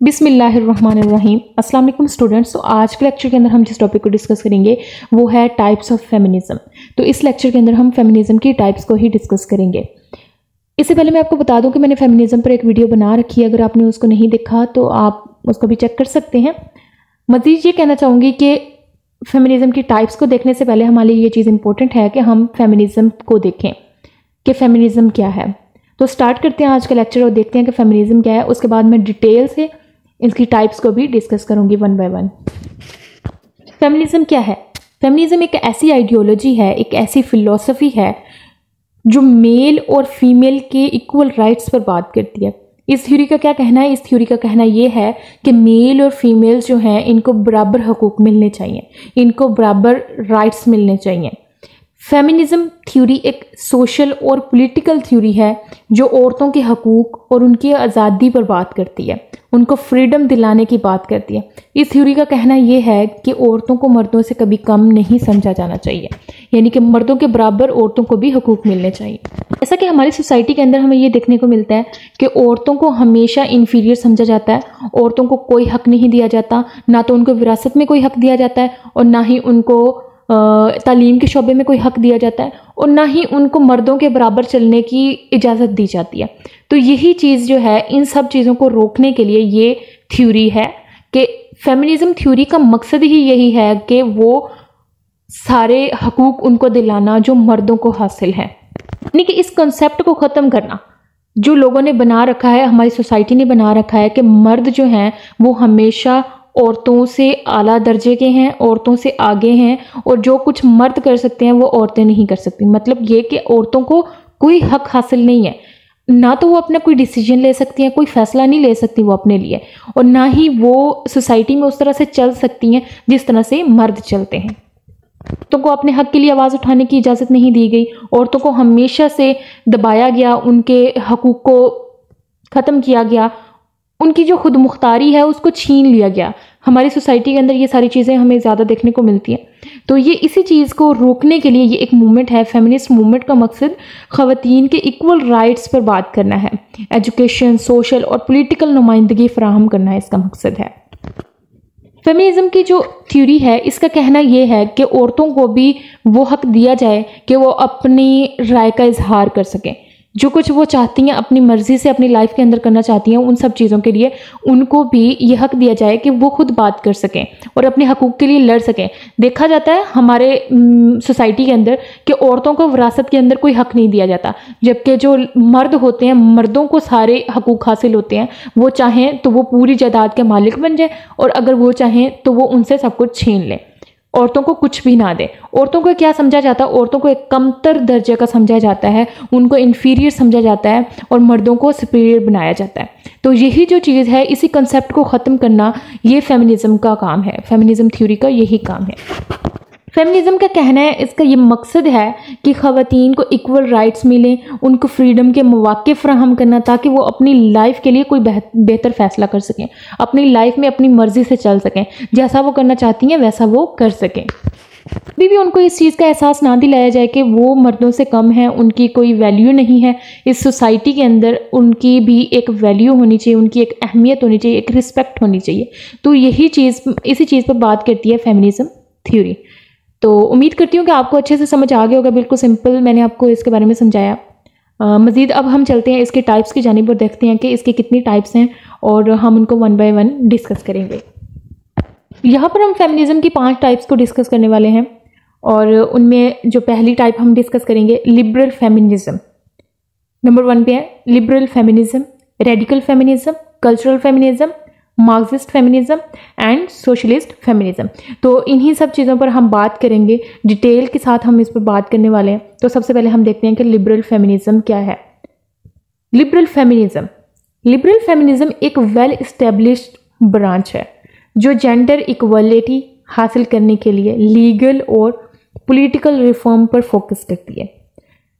बिस्मिल्लाहिर्रहमानिर्रहीम। अस्सलाम वालेकुम स्टूडेंट्स। तो आज के लेक्चर के अंदर हम जिस टॉपिक को डिस्कस करेंगे वो है टाइप्स ऑफ फेमिनिज्म। तो इस लेक्चर के अंदर हम फेमिनिज्म की टाइप्स को ही डिस्कस करेंगे। इससे पहले मैं आपको बता दूं कि मैंने फेमिनिज्म पर एक वीडियो बना रखी है, अगर आपने उसको नहीं देखा तो आप उसको भी चेक कर सकते हैं। मज़ीद ये कहना चाहूँगी कि फेमिनिज्म की टाइप्स को देखने से पहले हमारे लिए ये चीज़ इंपॉर्टेंट है कि हम फेमिनिज्म को देखें कि फेमिनिज्म क्या है। तो स्टार्ट करते हैं आज का लेक्चर और देखते हैं कि फेमिनिज्म क्या है। उसके बाद मैं डिटेल से इसकी टाइप्स को भी डिस्कस करूंगी वन बाय वन। फेमिनिज्म क्या है? फेमिनिज्म एक ऐसी आइडियोलॉजी है, एक ऐसी फिलॉसफी है जो मेल और फीमेल के इक्वल राइट्स पर बात करती है। इस थ्योरी का क्या कहना है? इस थ्योरी का कहना ये है कि मेल और फीमेल जो हैं इनको बराबर हकूक मिलने चाहिए, इनको बराबर राइट्स मिलने चाहिए। फेमिनिज्म थ्योरी एक सोशल और पॉलिटिकल थ्योरी है जो औरतों के हकूक और उनकी आज़ादी पर बात करती है, उनको फ्रीडम दिलाने की बात करती है। इस थ्योरी का कहना यह है कि औरतों को मर्दों से कभी कम नहीं समझा जाना चाहिए, यानी कि मर्दों के बराबर औरतों को भी हकूक मिलने चाहिए। ऐसा कि हमारी सोसाइटी के अंदर हमें ये देखने को मिलता है कि औरतों को हमेशा इन्फीरियर समझा जाता है, औरतों को कोई हक नहीं दिया जाता, ना तो उनको विरासत में कोई हक दिया जाता है और ना ही उनको तालीम के शोबे में कोई हक दिया जाता है और ना ही उनको मर्दों के बराबर चलने की इजाज़त दी जाती है। तो यही चीज़ जो है, इन सब चीज़ों को रोकने के लिए ये थ्योरी है कि फेमिनिज्म थ्योरी का मकसद ही यही है कि वो सारे हकूक उनको दिलाना जो मर्दों को हासिल है, यानी कि इस कॉन्सेप्ट को ख़त्म करना जो लोगों ने बना रखा है, हमारी सोसाइटी ने बना रखा है कि मर्द जो हैं वो हमेशा औरतों से आला दर्जे के हैं, औरतों से आगे हैं और जो कुछ मर्द कर सकते हैं वो औरतें नहीं कर सकती। मतलब ये कि औरतों को कोई हक हासिल नहीं है, ना तो वो अपना कोई डिसीजन ले सकती हैं, कोई फैसला नहीं ले सकती वो अपने लिए, और ना ही वो सोसाइटी में उस तरह से चल सकती हैं जिस तरह से मर्द चलते हैं। औरतों को अपने हक के लिए आवाज़ उठाने की इजाज़त नहीं दी गई, औरतों को हमेशा से दबाया गया, उनके हकूक़ को ख़त्म किया गया, उनकी जो खुद मुख्तारी है उसको छीन लिया गया। हमारी सोसाइटी के अंदर ये सारी चीज़ें हमें ज़्यादा देखने को मिलती हैं। तो ये इसी चीज़ को रोकने के लिए ये एक मूवमेंट है। फेमिनिस्ट मूवमेंट का मकसद ख़वातीन के इक्वल राइट्स पर बात करना है, एजुकेशन, सोशल और पॉलिटिकल नुमाइंदगी फराहम करना है, इसका मकसद है। फेमिनिज्म की जो थ्योरी है इसका कहना यह है कि औरतों को भी वो हक दिया जाए कि वो अपनी राय का इजहार कर सकें, जो कुछ वो चाहती हैं अपनी मर्जी से अपनी लाइफ के अंदर करना चाहती हैं, उन सब चीज़ों के लिए उनको भी ये हक दिया जाए कि वो खुद बात कर सकें और अपने हकूक़ के लिए लड़ सकें। देखा जाता है हमारे सोसाइटी के अंदर कि औरतों को विरासत के अंदर कोई हक नहीं दिया जाता, जबकि जो मर्द होते हैं, मर्दों को सारे हकूक़ हासिल होते हैं। वो चाहें तो वो पूरी जायदाद के मालिक बन जाए और अगर वो चाहें तो वो उनसे सब कुछ छीन लें, औरतों को कुछ भी ना दे। औरतों को क्या समझा जाता है? औरतों को एक कमतर दर्जे का समझा जाता है, उनको इन्फीरियर समझा जाता है और मर्दों को सुपीरियर बनाया जाता है। तो यही जो चीज़ है, इसी कंसेप्ट को ख़त्म करना ये फेमिनिज्म का काम है, फेमिनिज्म थ्योरी का यही काम है। फेमिनिज्म का कहना है, इसका ये मकसद है कि ख़वातीन को इक्वल राइट्स मिलें, उनको फ्रीडम के मौक़े फराहम करना ताकि वो अपनी लाइफ के लिए कोई बेहतर फ़ैसला कर सकें, अपनी लाइफ में अपनी मर्ज़ी से चल सकें, जैसा वो करना चाहती हैं वैसा वो कर सकें। अभी भी उनको इस चीज़ का एहसास ना दिलाया जाए कि वो मर्दों से कम है, उनकी कोई वैल्यू नहीं है इस सोसाइटी के अंदर, उनकी भी एक वैल्यू होनी चाहिए, उनकी एक अहमियत होनी चाहिए, एक रिस्पेक्ट होनी चाहिए। तो यही चीज़, इसी चीज़ पर बात करती है फेमिनिज्म थ्योरी। तो उम्मीद करती हूँ कि आपको अच्छे से समझ आ गया होगा। बिल्कुल सिंपल मैंने आपको इसके बारे में समझाया। मज़ीद अब हम चलते हैं इसके टाइप्स की जानिब और देखते हैं कि इसके कितनी टाइप्स हैं और हम उनको वन बाय वन डिस्कस करेंगे। यहाँ पर हम फेमिनिज्म की 5 टाइप्स को डिस्कस करने वाले हैं और उनमें जो पहली टाइप हम डिस्कस करेंगे लिबरल फेमिनिज्म। नंबर 1 पे है liberal feminism, radical feminism, cultural feminism, Marxist feminism and socialist feminism. तो इन्हीं सब चीज़ों पर हम बात करेंगे, डिटेल के साथ हम इस पर बात करने वाले हैं। तो सबसे पहले हम देखते हैं कि लिबरल फेमिनिज्म क्या है। लिबरल फेमिनिज्म एक वेल इस्टेब्लिश्ड ब्रांच है जो जेंडर इक्वलिटी हासिल करने के लिए लीगल और पॉलिटिकल रिफॉर्म पर फोकस करती है।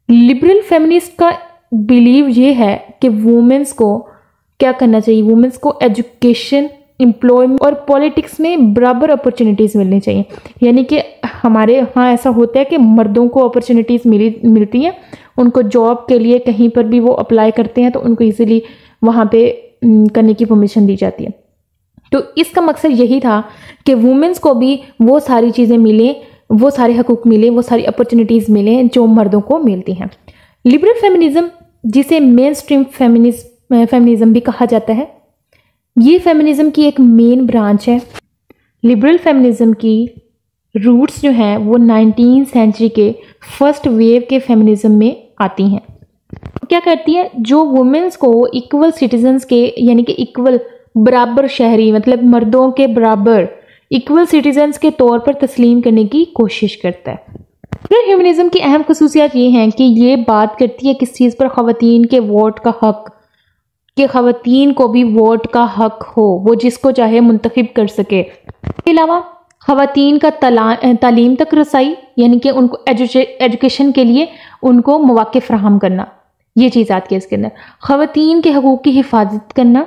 लिबरल फेमिनिस्ट का बिलीव ये है कि वुमेन्स को क्या करना चाहिए, वुमेन्स को एजुकेशन, एम्प्लॉयमेंट और पॉलिटिक्स में बराबर अपॉर्चुनिटीज़ मिलनी चाहिए। यानी कि हमारे यहाँ ऐसा होता है कि मर्दों को अपॉर्चुनिटीज़ मिलती हैं, उनको जॉब के लिए कहीं पर भी वो अप्लाई करते हैं तो उनको इजीली वहाँ पे करने की परमिशन दी जाती है, तो इसका मकसद यही था कि वुमेन्स को भी वो सारी चीज़ें मिलें, वो सारे हकूक़ मिले, वो सारी अपॉर्चुनिटीज़ मिलें जो मर्दों को मिलती हैं। लिबरल फेमिनिज़म, जिसे मेन स्ट्रीम फेमिनिज़म भी कहा जाता है, ये फेमिनिज़म की एक मेन ब्रांच है। लिबरल फेमिनिज़म की रूट्स जो हैं वो 19वीं सेंचुरी के फर्स्ट वेव के फेमिनिज़म में आती हैं। क्या करती है, जो वुमेन्स को इक्वल सिटीजन्स के, यानी कि इक्वल बराबर शहरी, मतलब मर्दों के बराबर इक्वल सिटीजन्स के तौर पर तस्लीम करने की कोशिश करता है। लिबरल ह्यूमनिज्म की अहम खसूसियात ये हैं कि ये बात करती है किस चीज़ पर, ख़वातीन के वोट का हक, कि ख़वातीन को भी वोट का हक हो, वो जिसको चाहे मुंतखब कर सके। इसके अलावा ख़वातीन का तालीम तक रसाई, यानी कि उनको एजुकेशन के लिए उनको मौक़े फ़राहम करना, ये चीज़ आती है इसके अंदर। ख़वातीन के हकूक़ की हिफाजत करना।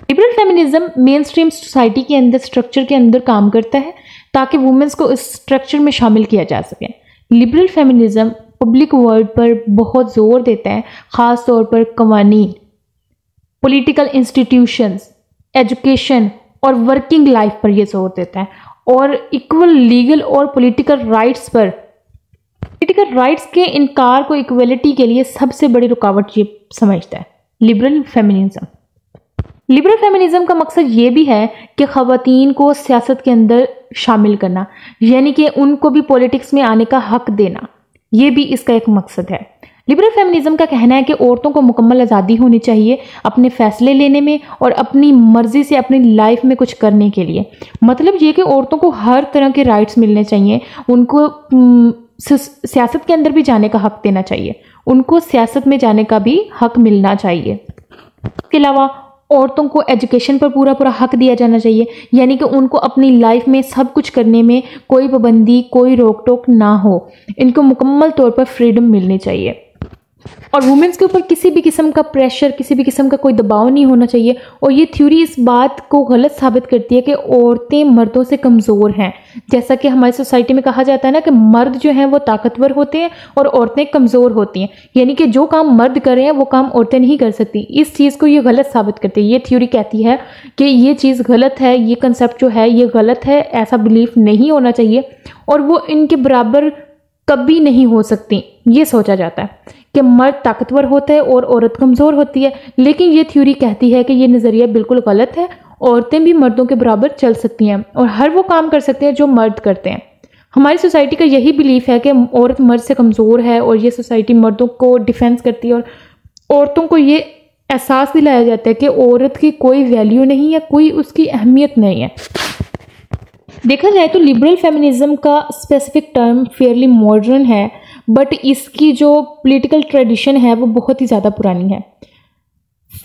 Liberal feminism main stream society के अंदर, स्ट्रक्चर के अंदर काम करता है ताकि वुमेन्स को इस स्ट्रक्चर में शामिल किया जा सके। लिबरल फेमिनिज्म पब्लिक वर्ड पर बहुत ज़ोर देता है, ख़ास तौर पर कवानीन, पॉलिटिकल इंस्टीट्यूशंस, एजुकेशन और वर्किंग लाइफ पर यह जोर देता है, और इक्वल लीगल और पॉलिटिकल राइट्स पर। पॉलिटिकल राइट्स के इनकार को इक्वलिटी के लिए सबसे बड़ी रुकावट ये समझता है लिबरल फेमिनिज्म। लिबरल फेमिनिज्म का मकसद ये भी है कि ख़वातीन को सियासत के अंदर शामिल करना, यानी कि उनको भी पॉलिटिक्स में आने का हक देना, ये भी इसका एक मकसद है। लिबरल फेमिनिज्म का कहना है कि औरतों को मुकम्मल आज़ादी होनी चाहिए अपने फैसले लेने में और अपनी मर्जी से अपनी लाइफ में कुछ करने के लिए। मतलब ये कि औरतों को हर तरह के राइट्स मिलने चाहिए, उनको सियासत के अंदर भी जाने का हक देना चाहिए, उनको सियासत में जाने का भी हक मिलना चाहिए। इसके अलावा औरतों को एजुकेशन पर पूरा पूरा हक दिया जाना चाहिए, यानी कि उनको अपनी लाइफ में सब कुछ करने में कोई पाबंदी, कोई रोक टोक ना हो, इनको मुकम्मल तौर पर फ्रीडम मिलनी चाहिए। और वुमेन्स के ऊपर किसी भी किस्म का प्रेशर, किसी भी किस्म का कोई दबाव नहीं होना चाहिए। और ये थ्योरी इस बात को गलत साबित करती है कि औरतें मर्दों से कमज़ोर हैं। जैसा कि हमारी सोसाइटी में कहा जाता है ना कि मर्द जो हैं वो ताकतवर होते हैं और औरतें कमज़ोर होती हैं, यानी कि जो काम मर्द कर रहे हैं वो काम औरतें नहीं कर सकती। इस चीज़ को ये गलत साबित करती है। ये थ्योरी कहती है कि ये चीज़ गलत है, ये कंसेप्ट जो है ये गलत है, ऐसा बिलीफ नहीं होना चाहिए, और वो इनके बराबर कभी नहीं हो सकती। ये सोचा जाता है कि मर्द ताकतवर होता है और औरत कमज़ोर होती है, लेकिन ये थ्योरी कहती है कि ये नज़रिया बिल्कुल गलत है। औरतें भी मर्दों के बराबर चल सकती हैं और हर वो काम कर सकते हैं जो मर्द करते हैं। हमारी सोसाइटी का यही बिलीफ है कि औरत मर्द से कमज़ोर है और ये सोसाइटी मर्दों को डिफेंस करती है, और औरतों को ये एहसास दिलाया जाता है कि औरत की कोई वैल्यू नहीं है, कोई उसकी अहमियत नहीं है। देखा जाए तो लिबरल फेमिनिज्म का स्पेसिफिक टर्म फेयरली मॉडर्न है, बट इसकी जो पॉलिटिकल ट्रेडिशन है वो बहुत ही ज़्यादा पुरानी है।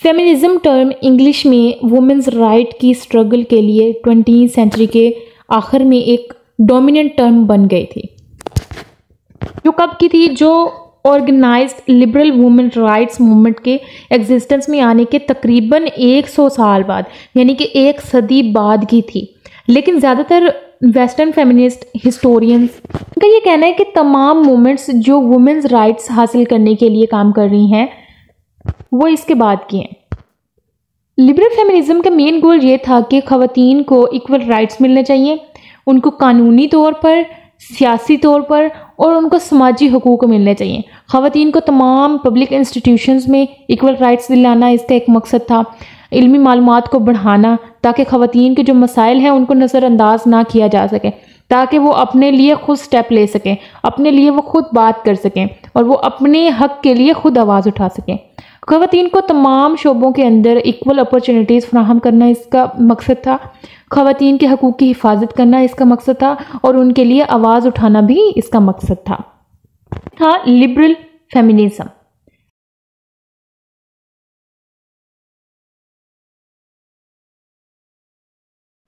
फेमिनिज्म टर्म इंग्लिश में वुमेन्स राइट की स्ट्रगल के लिए 20वीं सेंचुरी के आखिर में एक डोमिनेंट टर्म बन गई थी। जो कब की थी? जो organised liberal women rights movement के एग्जिस्टेंस में आने के तकरीबन 100 साल बाद, यानी कि 1 सदी बाद की थी। लेकिन ज़्यादातर वेस्टर्न फेमिनिस्ट हिस्टोरियंस का ये कहना है कि तमाम मूवमेंट्स जो वुमेन्स राइट्स हासिल करने के लिए काम कर रही हैं वो इसके बाद की हैं। लिबरल फेमिनिज्म का मेन गोल ये था कि ख़वातीन को इक्वल राइट्स मिलने चाहिए, उनको कानूनी तौर पर, सियासी तौर पर और उनको समाजी हकूक़ मिलने चाहिए। ख़वातीन को तमाम पब्लिक इंस्टीट्यूशंस में इक्वल राइट्स दिलाना इसका एक मकसद था। इल्मी मालूमात को बढ़ाना ताकि ख़वातीन के जो मसाइल हैं उनको नज़रअंदाज ना किया जा सके, ताकि वो अपने लिए खुद स्टेप ले सकें, अपने लिए वो खुद बात कर सकें और वो अपने हक के लिए खुद आवाज़ उठा सकें। ख़वातीन को तमाम शोबों के अंदर इक्वल अपॉर्चुनिटीज़ फराहम करना इसका मकसद था। ख़वातीन के हकूक़ की हिफाजत करना इसका मकसद था और उनके लिए आवाज़ उठाना भी इसका मकसद था लिबरल फेमिनिज्म।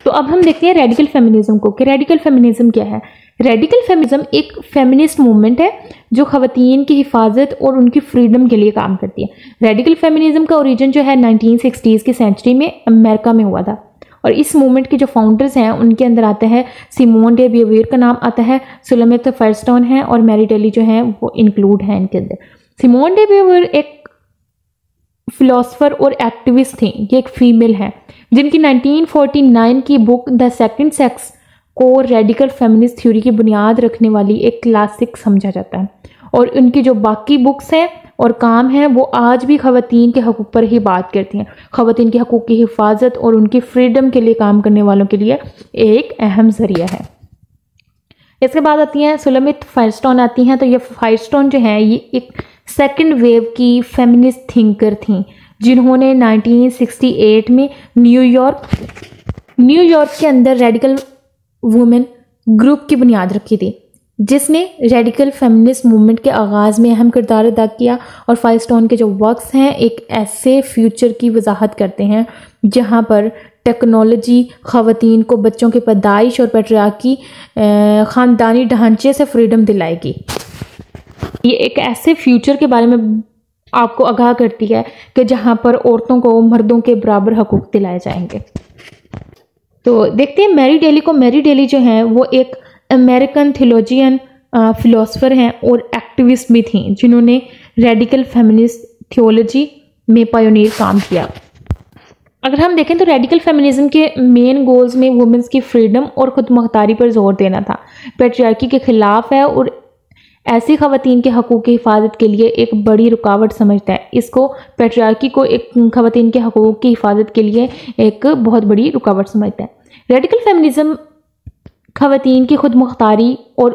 तो अब हम देखते हैं रेडिकल फेमिनिज्म को, कि रेडिकल फेमिनिज्म क्या है। रेडिकल फेमिनिज्म एक फेमिनिस्ट मूवमेंट है जो ख़वातीन की हिफाजत और उनकी फ्रीडम के लिए काम करती है। रेडिकल फेमिनिज्म का ओरिजिन जो है 1960s की सेंचुरी में अमेरिका में हुआ था, और इस मूवमेंट के जो फाउंडर्स हैं उनके अंदर आता है सिमोन डे ब्यूवेर का नाम आता है, सुलेमेता फायरस्टोन है और मैरी डेली जो है वो इंक्लूड है इनके अंदर। सिमोन डे ब्यूवेर एक फिलोसफर और एक्टिविस्ट थी। ये एक फीमेल है जिनकी 1949 की बुक द सेकंड सेक्स को रेडिकल फेमिनिस्ट थ्योरी की बुनियाद रखने वाली एक क्लासिक समझा जाता है। और उनकी जो बाकी बुक्स हैं और काम है वो आज भी ख़वातीन के हकूक़ पर ही बात करती हैं। ख़वातीन के हकूक़ की हिफाजत और उनकी फ्रीडम के लिए काम करने वालों के लिए एक अहम ज़रिया है। इसके बाद आती हैं सुलमित फायरस्टोन आती हैं। तो ये फायरस्टोन जो है ये एक सेकंड वेव की फेमिनिस्ट थिंकर थी जिन्होंने 1968 में न्यूयॉर्क के अंदर रेडिकल वुमेन ग्रुप की बुनियाद रखी थी, जिसने रेडिकल फेमिनिस्ट मूवमेंट के आगाज़ में अहम किरदार अदा किया। और फायरस्टोन के जो वर्क्स हैं एक ऐसे फ्यूचर की वजाहत करते हैं जहां पर टेक्नोलॉजी ख़वातीन को बच्चों की पैदाइश और पैट्रियार्की ख़ानदानी ढांचे से फ्रीडम दिलाएगी। ये एक ऐसे फ्यूचर के बारे में आपको आगाह करती है कि जहां पर औरतों को मर्दों के बराबर हकूक़ दिलाए जाएंगे। तो देखते हैं मैरी डेली को। मैरी डेली जो है वो एक अमेरिकन थियोलॉजियन फिलोसफर हैं और एक्टिविस्ट भी थी जिन्होंने रेडिकल फेमिनिस्ट थियोलॉजी में पायोनियर काम किया। अगर हम देखें तो रेडिकल फेमिनिज्म के मेन गोल्स में वुमेन्स की फ्रीडम और खुद मुख्तारी पर जोर देना था, पैट्रियार्की के खिलाफ है और ऐसी ख़वातीन के हकूक़ की हिफाजत के लिए एक बड़ी रुकावट समझता है। इसको पैट्रियार्की को एक ख़वातीन के हकूक़ की हिफाजत के लिए एक बहुत बड़ी रुकावट समझता है। रेडिकल फेमिनिज्म ख़वातीन की खुद मुख्तारी और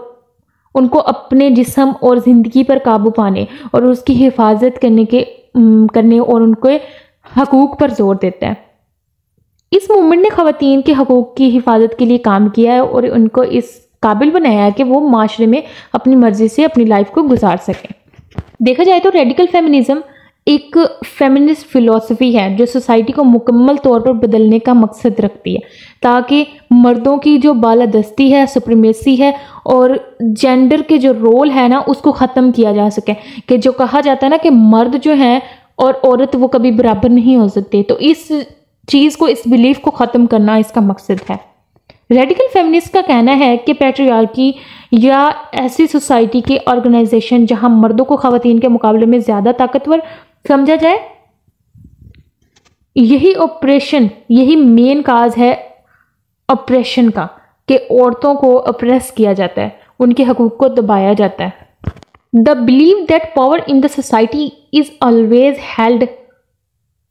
उनको अपने जिस्म और ज़िंदगी पर काबू पाने और उसकी हिफाजत करने और उनके हकूक़ पर जोर देता है। इस मूवमेंट ने ख़वातीन के हकूक़ की हिफाजत के लिए काम किया है और उनको इस काबिल बनाया है कि वो माशरे में अपनी मर्ज़ी से अपनी लाइफ को गुजार सकें। देखा जाए तो रेडिकल फेमिनिज्म एक फेमिनिस्ट फ़िलासफ़ी है जो सोसाइटी को मुकम्मल तौर पर बदलने का मकसद रखती है ताकि मर्दों की जो बालादस्ती है, सुप्रीमेसी है और जेंडर के जो रोल है ना उसको ख़त्म किया जा सके। कि जो कहा जाता है ना कि मर्द जो है और औरत वो कभी बराबर नहीं हो सकते, तो इस चीज़ को, इस बिलीफ को ख़त्म करना इसका मकसद है। रेडिकल फेमिनिस्ट का कहना है कि पैट्रियार्की या ऐसी सोसाइटी के ऑर्गेनाइजेशन जहां मर्दों को ख़वातीन के मुकाबले में ज़्यादा ताकतवर समझा जाए, यही मेन काज है ऑपरेशन का, कि औरतों को ऑप्रेस किया जाता है, उनके हकूक़ को दबाया जाता है। The believe that power in the society is always held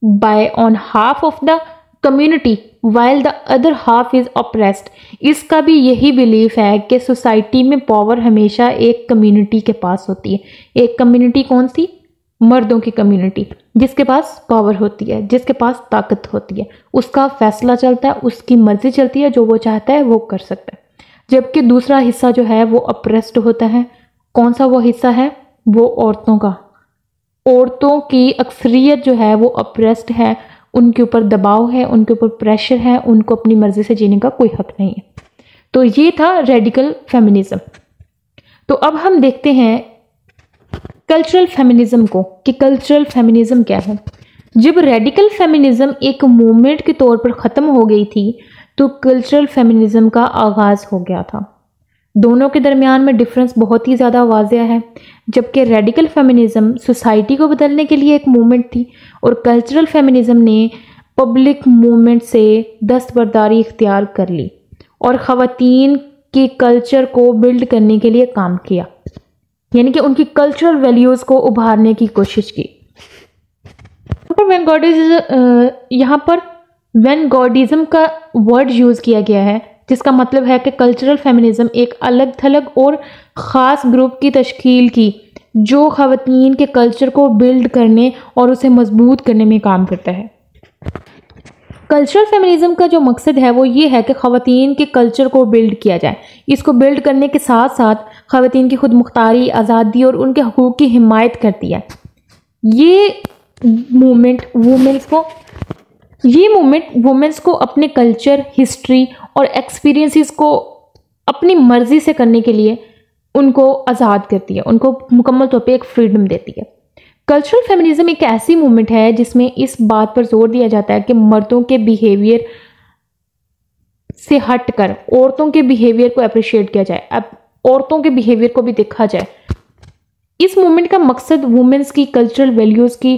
by on half of the community while the other half is oppressed. इसका भी यही बिलीफ है कि सोसाइटी में पावर हमेशा एक कम्युनिटी के पास होती है। एक कम्युनिटी कौन सी? मर्दों की कम्युनिटी, जिसके पास पावर होती है, जिसके पास ताकत होती है, उसका फैसला चलता है, उसकी मर्जी चलती है, जो वो चाहता है वो कर सकता है। जबकि दूसरा हिस्सा जो है वो अप्रेस्ड होता है। कौन सा वो हिस्सा है? वो औरतों का। औरतों की अक्सरियत जो है वो अप्रेस्ड है, उनके ऊपर दबाव है, उनके ऊपर प्रेशर है, उनको अपनी मर्जी से जीने का कोई हक नहीं है। तो ये था रेडिकल फेमिनिज्म। तो अब हम देखते हैं कल्चरल फेमिनिज्म को, कि कल्चरल फेमिनिज्म क्या है। जब रेडिकल फेमिनिज्म एक मूवमेंट के तौर पर ख़त्म हो गई थी तो कल्चरल फेमिनिज्म का आगाज़ हो गया था। दोनों के दरमियान में डिफरेंस बहुत ही ज़्यादा वाज़ेह है। जबकि रेडिकल फेमिनिज्म सोसाइटी को बदलने के लिए एक मूवमेंट थी और कल्चरल फेमिनिज्म ने पब्लिक मूवमेंट से दस्तबरदारी इख्तियार कर ली और ख़वातीन के कल्चर को बिल्ड करने के लिए काम किया, यानी कि उनकी कल्चरल वैल्यूज़ को उभारने की कोशिश की। यहाँ पर वैनगार्डिज्म का वर्ड यूज़ किया गया है, जिसका मतलब है कि कल्चरल फेमिनिज्म एक अलग थलग और ख़ास ग्रुप की तश्कील की जो ख़वातीन के कल्चर को बिल्ड करने और उसे मजबूत करने में काम करता है। कल्चरल फेमिनिज्म का जो मकसद है वो ये है कि ख़वातीन के कल्चर को बिल्ड किया जाए। इसको बिल्ड करने के साथ साथ ख़वातीन की खुद मुख्तारी, आज़ादी और उनके हकूक़ की हिमायत करती है। ये मूवमेंट वुमेन्स को अपने कल्चर, हिस्ट्री और एक्सपीरियंसेस को अपनी मर्जी से करने के लिए उनको आज़ाद करती है, उनको मुकम्मल तौर पे एक फ्रीडम देती है। कल्चरल फेमिनिज्म एक ऐसी मूवमेंट है जिसमें इस बात पर जोर दिया जाता है कि मर्दों के बिहेवियर से हटकर औरतों के बिहेवियर को अप्रिशिएट किया जाए, अब औरतों के बिहेवियर को भी देखा जाए। इस मूवमेंट का मकसद वुमेन्स की कल्चरल वैल्यूज़ की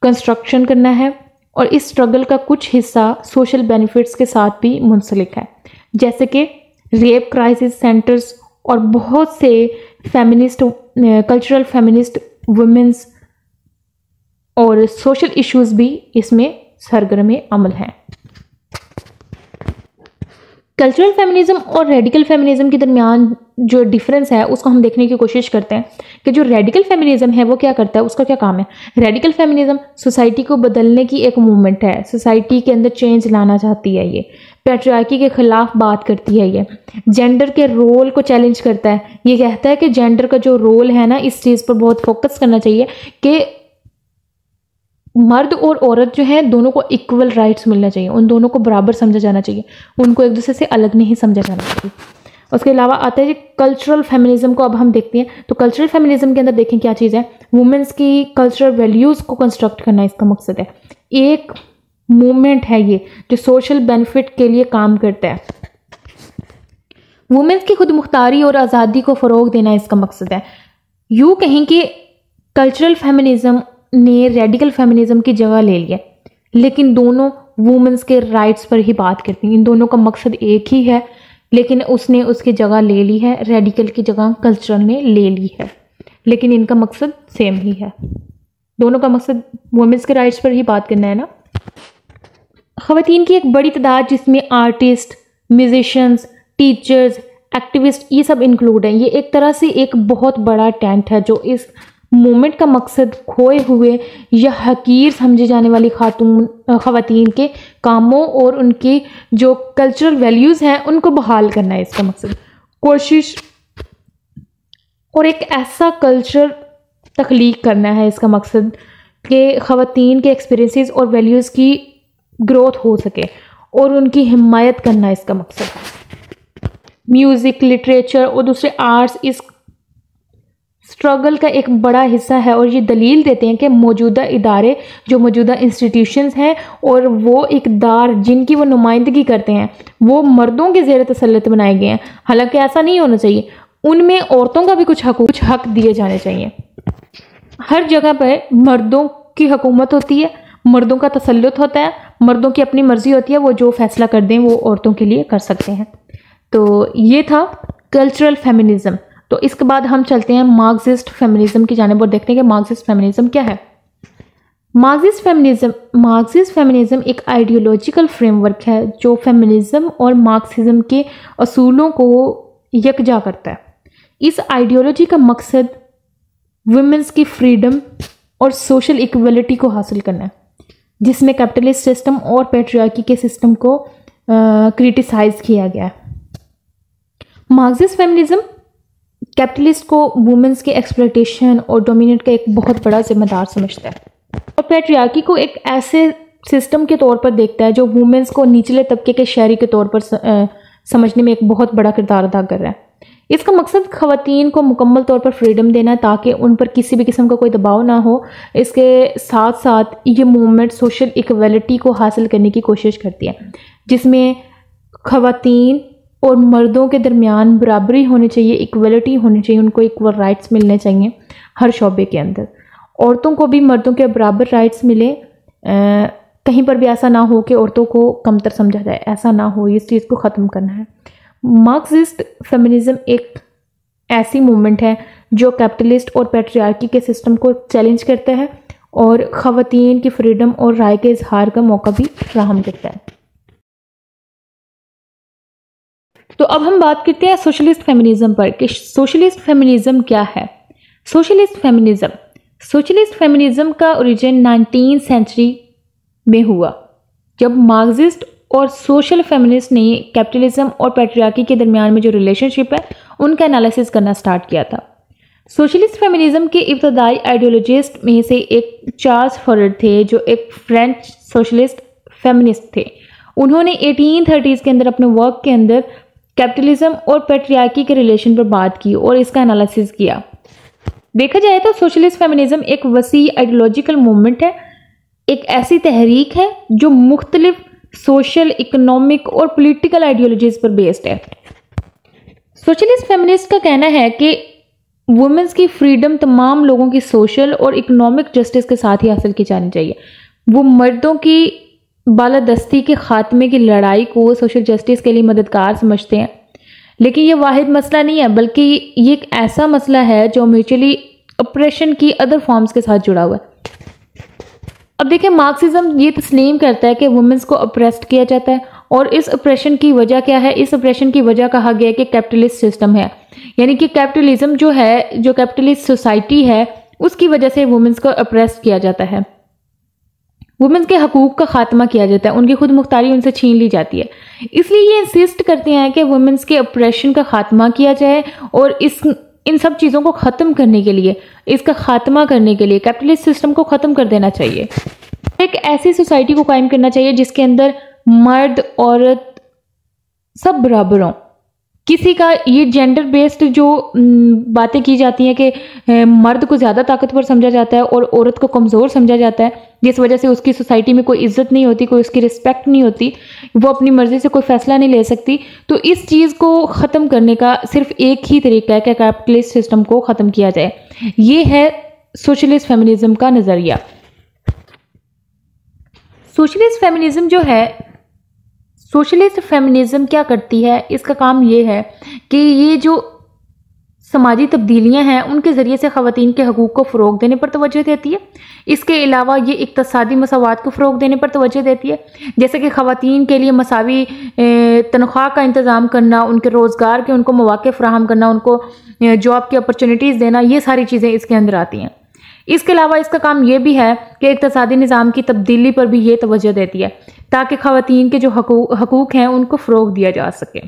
कंस्ट्रक्शन करना है और इस स्ट्रगल का कुछ हिस्सा सोशल बेनिफिट्स के साथ भी मुंसलिक है, जैसे कि रेप क्राइसिस सेंटर्स और बहुत से फेमिनिस्ट कल्चरल फेमिनिस्ट वुमेन्स और सोशल इश्यूज भी इसमें सरगर्म अमल हैं। कल्चरल फेमिनिज्म और रेडिकल फेमिनिज्म के दरमियान जो डिफरेंस है उसको हम देखने की कोशिश करते हैं कि जो रेडिकल फेमिनिज्म है वो क्या करता है, उसका क्या काम है। रेडिकल फेमिनिज्म सोसाइटी को बदलने की एक मूवमेंट है, सोसाइटी के अंदर चेंज लाना चाहती है, ये पैट्रियार्की के खिलाफ बात करती है, ये जेंडर के रोल को चैलेंज करता है, ये कहता है कि जेंडर का जो रोल है ना, इस चीज़ पर बहुत फोकस करना चाहिए कि मर्द और औरत जो है दोनों को इक्वल राइट्स मिलना चाहिए, उन दोनों को बराबर समझा जाना चाहिए, उनको एक दूसरे से अलग नहीं समझा जाना चाहिए। उसके अलावा आता है कल्चरल फेमिनिज्म को अब हम देखते हैं। तो कल्चरल फेमिनिज्म के अंदर देखें क्या चीज़ है, वुमेन्स की कल्चरल वैल्यूज़ को कंस्ट्रक्ट करना इसका मकसद है। एक मूवमेंट है ये जो सोशल बेनिफिट के लिए काम करता है। वुमेन्स की खुद मुख्तारी और आज़ादी को फ़रोग देना इसका मकसद है। यूँ कहें कि कल्चरल फेमिनिज्म ने रेडिकल फेमिनिज्म की जगह ले लिया, लेकिन दोनों वुमेन्स के राइट्स पर ही बात करती हैं। इन दोनों का मकसद एक ही है, लेकिन उसने उसकी जगह ले ली है, रेडिकल की जगह कल्चरल ने ले ली है, लेकिन इनका मकसद सेम ही है। दोनों का मकसद वुमेन्स के राइट्स पर ही बात करना है ना। ख़वातीन की एक बड़ी तादाद जिसमें आर्टिस्ट, म्यूजिशियंस, टीचर्स, एक्टिविस्ट ये सब इंक्लूड हैं। ये एक तरह से एक बहुत बड़ा टेंट है जो इस मूवमेंट का मकसद खोए हुए या हकीर समझे जाने वाली ख़वातीन के कामों और उनकी जो कल्चरल वैल्यूज़ हैं उनको बहाल करना है इसका मकसद, कोशिश, और एक ऐसा कल्चर तख्लीक करना है इसका मकसद कि ख़वातीन के एक्सपीरियंसेस और वैल्यूज़ की ग्रोथ हो सके और उनकी हिमायत करना इसका मकसद है। म्यूज़िक, लिटरेचर और दूसरे आर्ट्स इस स्ट्रगल का एक बड़ा हिस्सा है और ये दलील देते हैं कि मौजूदा इदारे, जो मौजूदा इंस्टीट्यूशंस हैं और वो इक़दार जिनकी वो नुमाइंदगी करते हैं, वो मर्दों के ज़ेर तसल्लुत बनाए गए हैं। हालांकि ऐसा नहीं होना चाहिए, उनमें औरतों का भी कुछ हक दिए जाने चाहिए। हर जगह पर मर्दों की हुकूमत होती है, मर्दों का तसल्लुत होता है, मर्दों की अपनी मर्जी होती है, वो जो फैसला कर दें वो औरतों के लिए कर सकते हैं। तो ये था कल्चरल फेमिनिज्म। तो इसके बाद हम चलते हैं मार्क्सिस्ट फेमिनिज्म की जानिब और देखते हैं कि मार्क्सिस्ट फेमिनिज्म क्या है। मार्क्सिस्ट फेमिनिज्म एक आइडियोलॉजिकल फ्रेमवर्क है जो फेमिनिज्म और मार्क्सिज्म के असूलों को यकजा करता है। इस आइडियोलॉजी का मकसद वुमेन्स की फ्रीडम और सोशल इक्वलिटी को हासिल करना है, जिसमें कैपिटलिस्ट सिस्टम और पैट्रियार्की के सिस्टम को क्रिटिसाइज किया गया है। मार्क्सिस्ट फेमिनिज्म कैपिटलिस्ट को वुमेन्स के एक्सप्लॉयटेशन और डोमिनेट का एक बहुत बड़ा जिम्मेदार समझता है और पैट्रियार्की को एक ऐसे सिस्टम के तौर पर देखता है जो वुमेन्स को निचले तबके के शहरी के तौर पर समझने में एक बहुत बड़ा किरदार अदा कर रहा है। इसका मकसद ख़वातीन को मुकम्मल तौर पर फ्रीडम देना है ताकि उन पर किसी भी किस्म का कोई दबाव ना हो। इसके साथ साथ ये मूवमेंट सोशल इक्वलिटी को हासिल करने की कोशिश करती है, जिसमें ख़वातीन और मर्दों के दरमियान बराबरी होनी चाहिए, इक्वलिटी होनी चाहिए, उनको इक्वल राइट्स मिलने चाहिए हर शोबे के अंदर। औरतों को भी मर्दों के बराबर राइट्स मिले, कहीं पर भी ऐसा ना हो कि औरतों को कमतर समझा जाए, ऐसा ना हो, इस चीज़ को ख़त्म करना है। मार्क्सिस्ट फेमिनिज्म एक ऐसी मूवमेंट है जो कैपिटलिस्ट और पैट्रियार्की के सिस्टम को चैलेंज करता है और ख़वातीन की फ्रीडम और राय के इजहार का मौका भी फराहम करता है। तो अब हम बात करते हैं सोशलिस्ट फेमिनिज्म पर कि सोशलिस्ट फेमिनिज्म क्या है। सोशलिस्ट फेमिनिज्म का ओरिजिन 19th सेंचुरी में हुआ जब मार्क्सिस्ट और सोशल फेमिनिस्ट ने कैपिटलिज्म और पैट्रियार्की के दरमियान में जो रिलेशनशिप है उनका एनालिसिस करना स्टार्ट किया था। सोशलिस्ट फेमिनिज्म के इब्तदाई आइडियोलॉजिस्ट में से एक चार्ल्स फॉरेड थे जो एक फ्रेंच सोशलिस्ट फेमिनिस्ट थे। उन्होंने 1830s के अंदर अपने वर्क के अंदर कैपिटलिज्म और पैट्रियार्की के रिलेशन पर बात की और इसका एनालिसिस किया। देखा जाए तो सोशलिस्ट फेमिनिज्म एक वसी आइडियोलॉजिकल मूवमेंट है, एक ऐसी तहरीक है जो मुख्तलिफ सोशल, इकोनॉमिक और पॉलिटिकल आइडियोलॉजीज पर बेस्ड है। सोशलिस्ट फेमिनिस्ट का कहना है कि वुमेन्स की फ्रीडम तमाम लोगों की सोशल और इकोनॉमिक जस्टिस के साथ ही हासिल की जानी चाहिए। वो मर्दों की बालादस्ती के खात्मे की लड़ाई को सोशल जस्टिस के लिए मददगार समझते हैं, लेकिन ये वाहिद मसला नहीं है, बल्कि ये एक ऐसा मसला है जो म्यूचुअली ऑपरेशन की अदर फॉर्म्स के साथ जुड़ा हुआ है। अब देखिए, मार्क्सिज्म ये तस्लीम करता है कि वुमेन्स को अप्रेस्ड किया जाता है, और इस ऑपरेशन की वजह क्या है? इस ऑपरेशन की वजह कहा गया है कि कैपिटलिस्ट सिस्टम है, यानी कि कैपिटलिज्म जो है, जो कैपिटलिस्ट सोसाइटी है, उसकी वजह से वुमेन्स को अप्रेस्ड किया जाता है, वुमेन्स के हकूक का खात्मा किया जाता है, उनकी खुद मुख्तारी उनसे छीन ली जाती है। इसलिए ये इंसिस्ट करते हैं कि वुमेन्स के ऑपरेशन का खात्मा किया जाए, और इन सब चीज़ों को ख़त्म करने के लिए, इसका खात्मा करने के लिए कैपिटलिस्ट सिस्टम को ख़त्म कर देना चाहिए। एक ऐसी सोसाइटी को कायम करना चाहिए जिसके अंदर मर्द औरत सब बराबर हों। किसी का ये जेंडर बेस्ड जो बातें की जाती हैं कि मर्द को ज़्यादा ताकतवर समझा जाता है और औरत को कमज़ोर समझा जाता है, जिस वजह से उसकी सोसाइटी में कोई इज्जत नहीं होती, कोई उसकी रिस्पेक्ट नहीं होती, वो अपनी मर्ज़ी से कोई फ़ैसला नहीं ले सकती। तो इस चीज़ को ख़त्म करने का सिर्फ एक ही तरीका है कि कैपिटलिस्ट सिस्टम को ख़त्म किया जाए। ये है सोशलिस्ट फेमिनिज्म का नज़रिया। सोशलिस्ट फेमिनिज्म जो है, सोशलिस्ट फेमिनिज्म क्या करती है? इसका काम ये है कि ये जो समाजी तब्दीलियां हैं उनके ज़रिए से ख़वातीन के हकूक़ को फ़रोग़ देने पर तवज्जो देती है। इसके अलावा ये इक़्तिसादी मसावात को फ़रोग़ देने पर तवज्जो देती है, जैसे कि ख़वातीन के लिए मसावी तनख्वाह का इंतज़ाम करना, उनके रोज़गार के उनको मौक़े फ़राहम करना, उनको जॉब की अपॉर्चुनिटीज़ देना, ये सारी चीज़ें इसके अंदर आती हैं। इसके अलावा इसका काम यह भी है कि इक़्तिसादी निज़ाम की तब्दीली पर भी ये तवज्जो देती है ताकि ख़वातीन के जो हकूक़ हैं उनको फ़रोग़ दिया जा सके।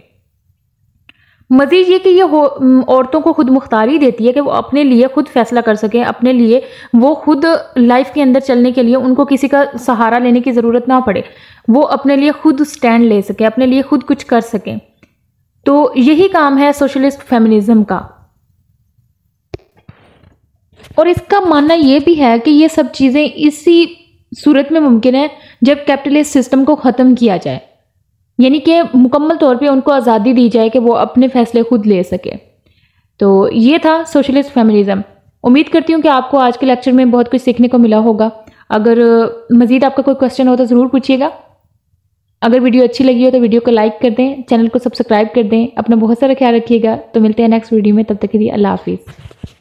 मज़ीद ये कि ये औरतों को खुद मुख्तारी देती है कि वो अपने लिए खुद फ़ैसला कर सकें, अपने लिए वो खुद लाइफ के अंदर चलने के लिए उनको किसी का सहारा लेने की ज़रूरत ना पड़े, वो अपने लिए खुद स्टैंड ले सकें, अपने लिए खुद कुछ कर सकें। तो यही काम है सोशलिस्ट फेमिनिज्म का। और इसका मानना यह भी है कि ये सब चीज़ें इसी सूरत में मुमकिन है जब कैपिटलिस्ट सिस्टम को ख़त्म किया जाए, यानी कि मुकम्मल तौर पे उनको आज़ादी दी जाए कि वो अपने फ़ैसले खुद ले सके। तो ये था सोशलिस्ट फेमिनिज्म। उम्मीद करती हूँ कि आपको आज के लेक्चर में बहुत कुछ सीखने को मिला होगा। अगर मज़ीद आपका कोई क्वेश्चन हो तो ज़रूर पूछिएगा। अगर वीडियो अच्छी लगी हो तो वीडियो को लाइक कर दें, चैनल को सब्सक्राइब कर दें। अपना बहुत सारा ख्याल रखिएगा। तो मिलते हैं नेक्स्ट वीडियो में, तब तक के लिए अल्लाह हाफिज़।